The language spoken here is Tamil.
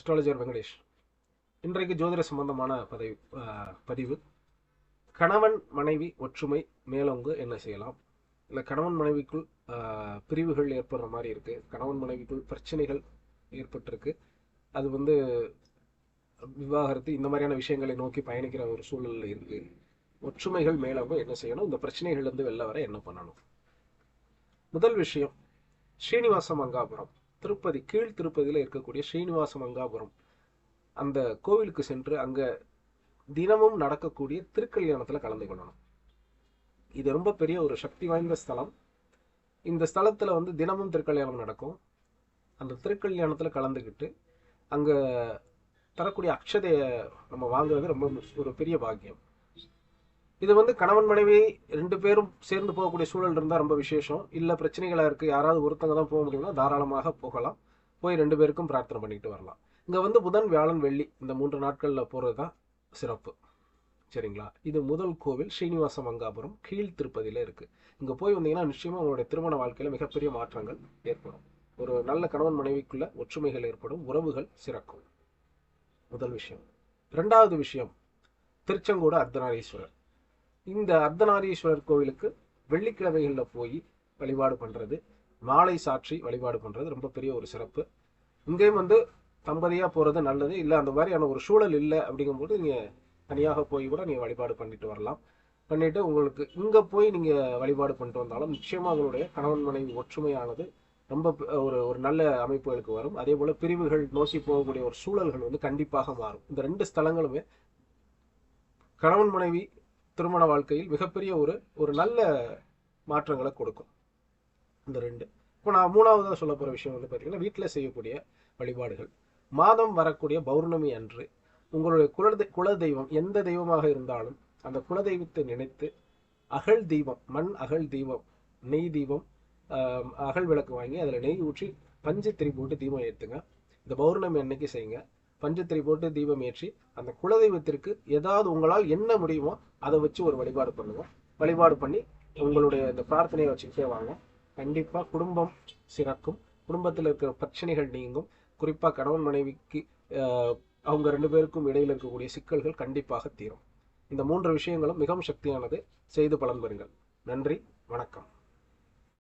அஸ்ட்ராலஜர் வெங்கடேஷ். இன்றைக்கு ஜோதிட சம்பந்தமான பதிவு. கணவன் மனைவி ஒற்றுமை மேலோங்கு என்ன செய்யலாம்? இல்லை கணவன் மனைவிக்குள் பிரிவுகள் ஏற்படுற மாதிரி இருக்கு, கணவன் மனைவிக்குள் பிரச்சனைகள் ஏற்பட்டிருக்கு, அது விவாகரத்து இந்த மாதிரியான விஷயங்களை நோக்கி பயணிக்கிற ஒரு சூழல்ல இருக்கு. ஒற்றுமைகள் மேலோங்க என்ன செய்யணும்? இந்த பிரச்சனைகள்ல இருந்து வெளில வர என்ன பண்ணணும்? முதல் விஷயம், ஸ்ரீனிவாச மங்காபுரம், திருப்பதி, கீழ் திருப்பதியில் இருக்கக்கூடிய ஸ்ரீனிவாச மங்காபுரம் அந்த கோவிலுக்கு சென்று அங்க தினமும் நடக்கக்கூடிய திருக்கல்யாணத்துல கலந்து கொள்ளணும். இது ரொம்ப பெரிய ஒரு சக்தி வாய்ந்த ஸ்தலம். இந்த ஸ்தலத்துல தினமும் திருக்கல்யாணம் நடக்கும். அந்த திருக்கல்யாணத்துல கலந்துக்கிட்டு அங்க தரக்கூடிய அக்ஷதைய நம்ம வாங்குறது ரொம்ப ஒரு பெரிய பாக்கியம். இது கணவன் மனைவி 2 பேரும் சேர்ந்து போகக்கூடிய சூழல் இருந்தால் ரொம்ப விசேஷம். இல்லை பிரச்சனைகளாக இருக்குது, யாராவது ஒருத்தங்க தான் போக முடியும்னா தாராளமாக போகலாம். போய் 2 பேருக்கும் பிரார்த்தனை பண்ணிட்டு வரலாம். இங்கே புதன், வியாழன், வெள்ளி இந்த 3 நாட்களில் போகிறது தான் சிறப்பு. சரிங்களா? இது முதல் கோவில் ஸ்ரீனிவாச மங்காபுரம் கீழ் திருப்பதியில் இருக்குது. இங்கே போய் வந்தீங்கன்னா நிச்சயமாக உங்களுடைய திருமண வாழ்க்கையில் மிகப்பெரிய மாற்றங்கள் ஏற்படும். ஒரு நல்ல கணவன் மனைவிக்குள்ள ஒற்றுமைகள் ஏற்படும், உறவுகள் சிறக்கும். முதல் விஷயம். 2வது விஷயம், திருச்செங்கோடு அர்த்தநாரீஸ்வரர். இந்த அர்த்தநாரீஸ்வரர் கோவிலுக்கு வெள்ளிக்கிழமைகளில் போய் வழிபாடு பண்ணுறது, மாலை சாற்றி வழிபாடு பண்ணுறது ரொம்ப பெரிய ஒரு சிறப்பு. இங்கேயும் தம்பதியாக போகிறது நல்லது. இல்லை அந்த மாதிரியான ஒரு சூழல் இல்லை அப்படிங்கும்போது நீங்கள் தனியாக போய் கூட நீங்கள் வழிபாடு பண்ணிட்டு வரலாம். பண்ணிட்டு உங்களுக்கு இங்கே போய் நீங்கள் வழிபாடு பண்ணிட்டு வந்தாலும் நிச்சயமாக உங்களுடைய கணவன் மனைவி ஒற்றுமையானது ரொம்ப ஒரு நல்ல அமைப்புகளுக்கு வரும். அதே போல் பிரிவுகள் நோக்கி போகக்கூடிய ஒரு சூழல்கள் கண்டிப்பாக மாறும். இந்த 2 ஸ்தலங்களுமே கணவன் மனைவி திருமண வாழ்க்கையில் மிகப்பெரிய ஒரு நல்ல மாற்றங்களை கொடுக்கும். இந்த 2. இப்போ நான் 3வது சொல்ல போகிற விஷயம் பார்த்தீங்கன்னா, வீட்டில் செய்யக்கூடிய வழிபாடுகள். மாதம் வரக்கூடிய பௌர்ணமி அன்று உங்களுடைய குலதெய்வம் எந்த தெய்வமாக இருந்தாலும் அந்த குலதெய்வத்தை நினைத்து அகல் தீபம், மண் அகல் தீபம், நெய் தீபம், அகல் விளக்கு வாங்கி அதில் நெய் ஊற்றி பஞ்சத்திரி போட்டு தீபம் ஏற்றுங்க. இந்த பௌர்ணமி அன்னைக்கு செய்யுங்க. பஞ்சத்திரி போட்டு தீபம் ஏற்றி அந்த குலதெய்வத்திற்கு ஏதாவது உங்களால் என்ன முடியுமோ அதை வச்சு ஒரு வழிபாடு பண்ணுங்க. வழிபாடு பண்ணி உங்களுடைய இந்த பிரார்த்தனையை வச்சுக்கிட்டே வாங்க. கண்டிப்பாக குடும்பம் சிறக்கும், குடும்பத்தில் இருக்கிற பிரச்சனைகள் நீங்கும். குறிப்பாக கணவன் மனைவிக்கு அவங்க 2 பேருக்கும் இடையில் இருக்கக்கூடிய சிக்கல்கள் கண்டிப்பாக தீரும். இந்த 3 விஷயங்களும் மிகவும் சக்தியானது. செய்து பலன் பெறுங்கள். நன்றி, வணக்கம்.